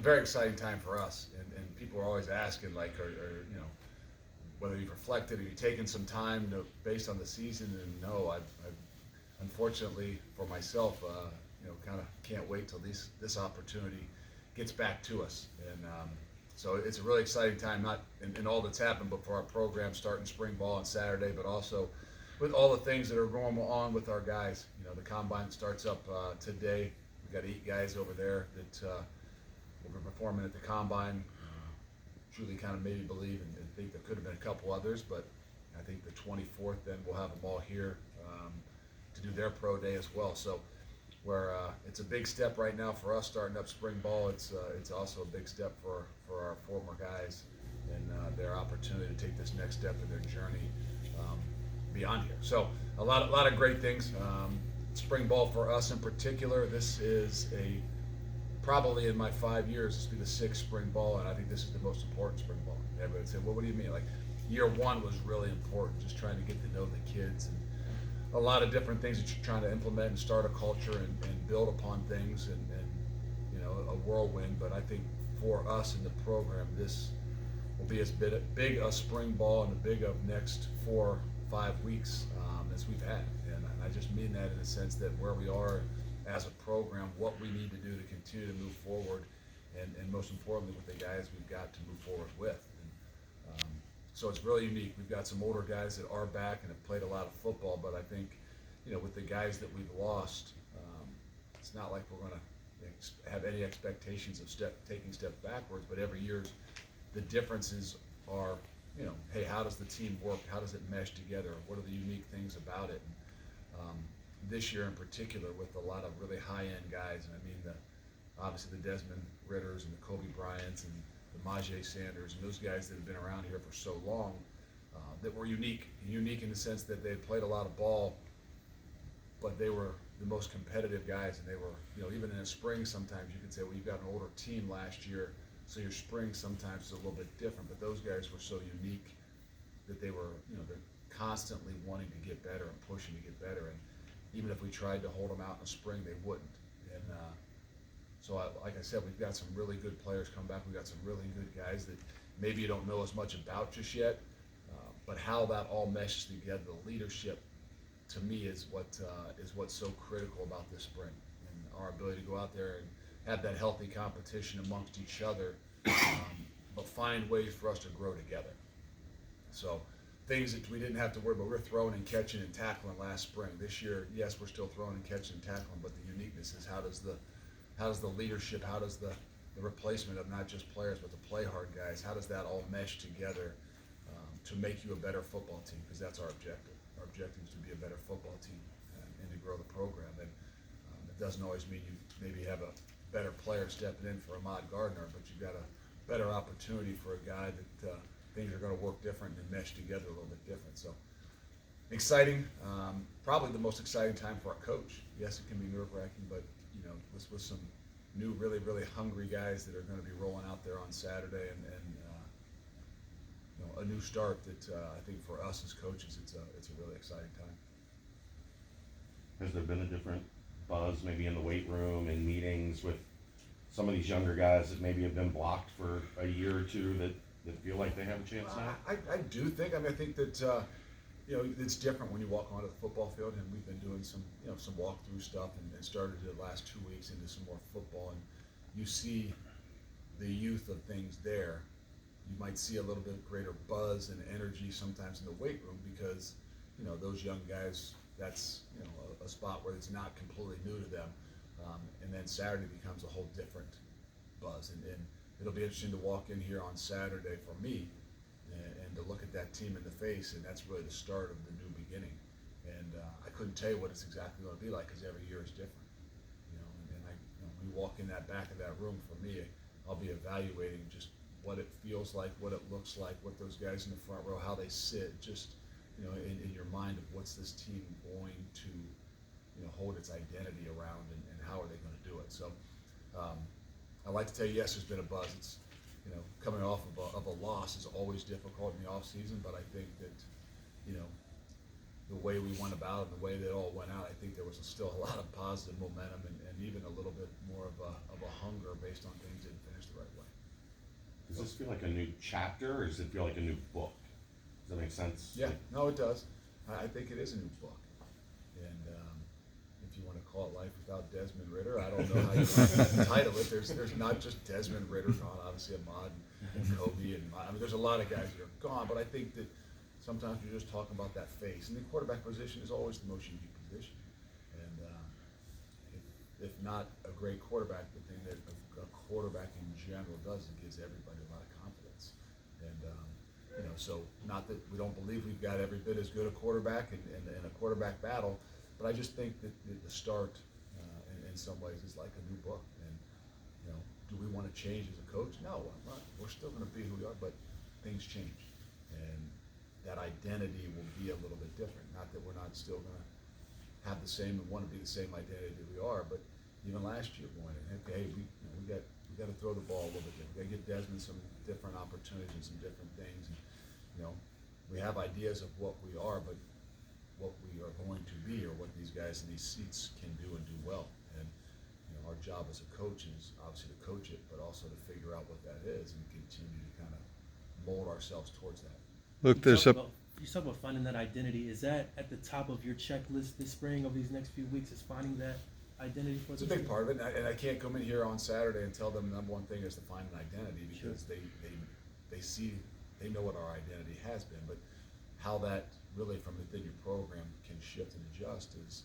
Very exciting time for us, and people are always asking, like, or you know, whether you've reflected or you've taken some time to, based on the season. And no, I've unfortunately for myself, kind of can't wait till this opportunity gets back to us. And so it's a really exciting time, not in all that's happened, but for our program starting spring ball on Saturday, but also with all the things that are going on with our guys. You know, the combine starts up today. We've got 8 guys over there that will be performing at the combine. Truly kind of made me believe and think there could have been a couple others, but I think the 24th then we'll have them all here to do their pro day as well. So where it's a big step right now for us starting up spring ball, it's also a big step for our former guys and their opportunity to take this next step in their journey beyond here. So a lot of great things. Spring ball for us in particular, this is probably in my 5 years, this will be the 6th spring ball, and I think this is the most important spring ball. Everybody would say, well, what do you mean? Like, year 1 was really important, just trying to get to know the kids and a lot of different things that you're trying to implement and start a culture and build upon things and a whirlwind. But I think for us in the program, this will be as big a spring ball and a big of next 4-5 weeks as we've had. And I just mean that in the sense that where we are as a program, what we need to do to continue to move forward, and most importantly with the guys we've got to move forward with. So it's really unique. We've got some older guys that are back and have played a lot of football, but I think, with the guys that we've lost, it's not like we're going to have any expectations of taking steps backwards, but every year the differences are, hey, how does the team work? How does it mesh together? What are the unique things about it? And, this year in particular with a lot of really high-end guys, and I mean obviously the Desmond Ridders and the Kobe Bryants and the Majay Sanders and those guys that have been around here for so long, that were unique in the sense that they had played a lot of ball, but they were the most competitive guys, and they were, even in the spring sometimes you could say, well, you've got an older team last year, so your spring sometimes is a little bit different, but those guys were so unique that they were, they're constantly wanting to get better and pushing to get better, and even if we tried to hold them out in the spring, they wouldn't. And so, like I said, we've got some really good players come back. We've got some really good guys that maybe you don't know as much about just yet, but how that all meshes together, the leadership, to me, is what's so critical about this spring, and our ability to go out there and have that healthy competition amongst each other, but find ways for us to grow together. So things that we didn't have to worry about. We were throwing and catching and tackling last spring. This year, yes, we're still throwing and catching and tackling, but the uniqueness is how does the leadership, how does the replacement of not just players but the play hard guys, how does that all mesh together to make you a better football team? Because that's our objective. Our objective is to be a better football team and to grow the program. And it doesn't always mean you maybe have a better player stepping in for Ahmad Gardner, but you've got a better opportunity for a guy that things are going to work different and mesh together a little bit different. So exciting, probably the most exciting time for our coach. Yes, it can be nerve-wracking, but with some new, really, really hungry guys that are going to be rolling out there on Saturday, and a new start that I think for us as coaches, it's a really exciting time. Has there been a different buzz maybe in the weight room and meetings with some of these younger guys that maybe have been blocked for a year or two that feel like they have a chance now? I do think. I think that it's different when you walk onto the football field, and we've been doing some some walkthrough stuff, and started the last 2 weeks into some more football, and you see the youth of things there. You might see a little bit greater buzz and energy sometimes in the weight room because those young guys. That's a spot where it's not completely new to them, and then Saturday becomes a whole different buzz, and it'll be interesting to walk in here on Saturday for me and to look at that team in the face, and that's really the start of the new beginning. And I couldn't tell you what it's exactly going to be like because every year is different. And when you walk in that back of that room, for me, I'll be evaluating just what it feels like, what it looks like, what those guys in the front row, how they sit, just in your mind of what's this team going to hold its identity around, and how are they going to do it. So I like to tell you, yes, there's been a buzz. It's coming off of a loss is always difficult in the off season, but I think that the way we went about it, the way they all went out, I think there was still a lot of positive momentum and even a little bit more of a hunger based on things that didn't finish the right way. Does this feel like a new chapter, or does it feel like a new book? Does that make sense? Yeah, no, it does. I think it is a new book. And if you want to call it Life Without Desmond Ridder, I don't know how you want to title it. There's not just Desmond Ridder gone, obviously Ahmad and Kobe, and I mean, there's a lot of guys that are gone, but I think that sometimes you're just talking about that face. And the quarterback position is always the most unique position. And if not a great quarterback, the thing that a quarterback in general does, it gives everybody a lot of confidence. And so not that we don't believe we've got every bit as good a quarterback in a quarterback battle, but I just think that the start in some ways is like a new book. And do we want to change as a coach? No, we're still going to be who we are, but things change, and that identity will be a little bit different. Not that we're not still going to have the same and want to be the same identity that we are, but even last year going in, okay, we got to throw the ball a little bit different. We got to give Desmond some different opportunities and some different things. And, we have ideas of what we are, but what we are going to be, or what these guys in these seats can do and do well. And our job as a coach is obviously to coach it, but also to figure out what that is and continue to kind of mold ourselves towards that. Luke, You talk about finding that identity. Is that at the top of your checklist this spring over these next few weeks? Is finding that identity for It's a big part of it, and I can't come in here on Saturday and tell them the number one thing is to find an identity, because they know what our identity has been, but how that really from within your program can shift and adjust is,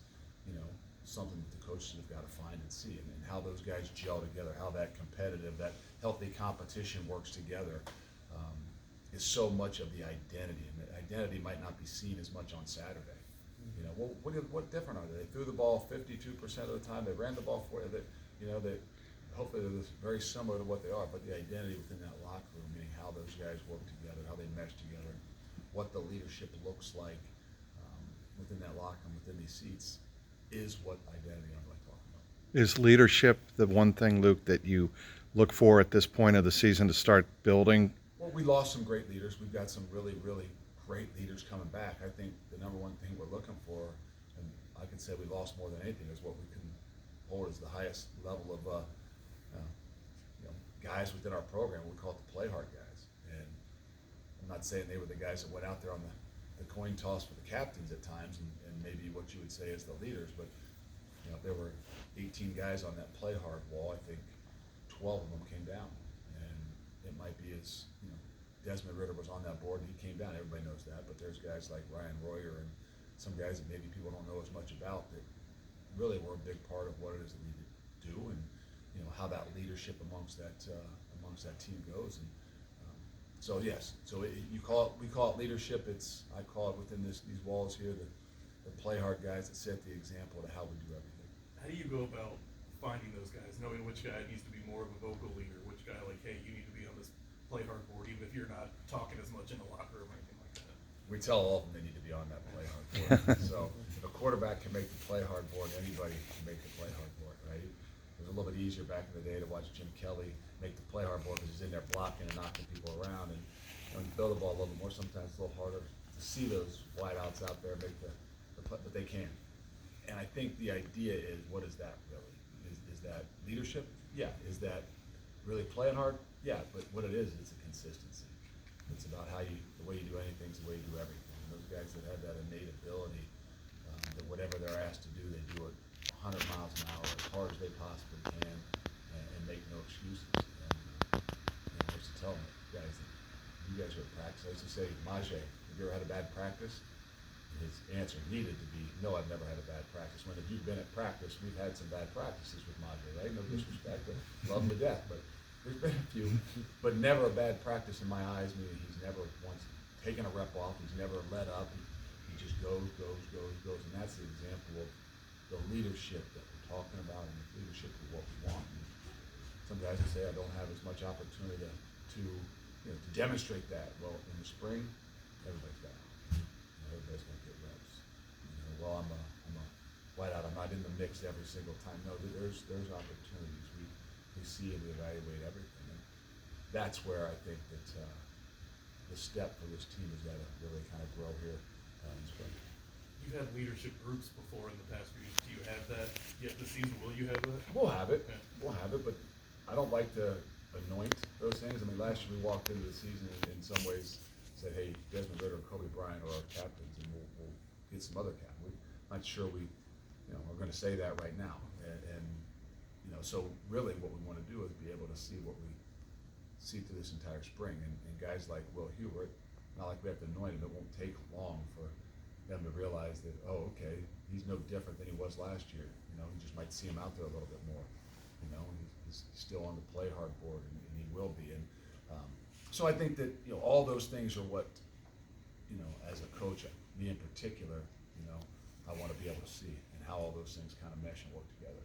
something that the coaches have got to find and see, and how those guys gel together, how that competitive, that healthy competition works together. Is so much of the identity, and the identity might not be seen as much on Saturday. What different are they? They threw the ball 52% of the time. They ran the ball for you. That hopefully they're very similar to what they are, but the identity within that locker room, meaning how those guys work together, how they mesh together, what the leadership looks like within that locker room, within these seats, is what identity I'm like talking about. is leadership the one thing, Luke, that you look for at this point of the season to start building? Well, we lost some great leaders. We've got some really, really great leaders coming back. I think the number one thing we're looking for, and I can say we lost more than anything, is what we can hold as the highest level of guys within our program. We call it the play hard guys. And I'm not saying they were the guys that went out there on the coin toss for the captains at times, and maybe what you would say is the leaders, but if there were 18 guys on that play hard wall, I think 12 of them came down. And it might be as Desmond Ridder was on that board and he came down. Everybody knows that, but there's guys like Ryan Royer and some guys that maybe people don't know as much about that really were a big part of what it is that we do, and how that leadership amongst that team goes. And so yes, we call it leadership. I call it within these walls here the play hard guys that set the example to how we do everything. How do you go about finding those guys, knowing which guy needs to be more of a vocal leader, which guy hey, you need to be on this play hard board, even if you're not talking as much in the locker room or anything like that? We tell all of them they need to be on that play hard board. So if a quarterback can make the play hard board, anybody can make the play hard board, right? It was a little bit easier back in the day to watch Jim Kelly make the play hard board because he's in there blocking and knocking people around, and when you throw the ball a little bit more, sometimes it's a little harder to see those wideouts out there make the play, but they can. And I think the idea is, what is that really? Is that leadership? Yeah. Is that really playing hard? Yeah. But what it is, it's a consistency. It's about the way you do anything is the way you do everything. And those guys that have that innate ability, that whatever they're asked to do, they do it 100 miles an hour, as hard as they possibly can, and make no excuses. And just to tell them, guys, you guys are at practice. I used to say, Majay, have you ever had a bad practice? His answer needed to be, no, I've never had a bad practice. When if you've been at practice, we've had some bad practices with Majay, right? No disrespect, but love him to death. But there's been a few, but never a bad practice in my eyes, meaning he's never once taken a rep off, he's never let up, he just goes, and that's the example of the leadership that we're talking about, and the leadership of what we want. And some guys would say I don't have as much opportunity to demonstrate that. Well, in the spring, everybody's got it. Everybody's going to get reps. Well, I'm a whiteout. I'm not in the mix every single time. No, there's opportunities. We see and we evaluate everything. And that's where I think that the step for this team has got to really kind of grow here in spring. You've had leadership groups before in the past few years. Do you have that yet this season? Will you have that? We'll have it, Okay. we'll have it, but I don't like to anoint those things. I mean, last year we walked into the season in some ways said, hey, Desmond Ridder and Kobe Bryant are our captains, and we'll get some other captains. I'm not sure we, are gonna say that right now. And so really what we wanna do is be able to see what we see through this entire spring. And guys like Will Hubert, not like we have to anoint him, it won't take long for them to realize that, oh, okay, he's no different than he was last year. You just might see him out there a little bit more. He's still on the play hard board, and he will be. And so I think that all those things are what as a coach, me in particular, I want to be able to see, and how all those things kind of mesh and work together.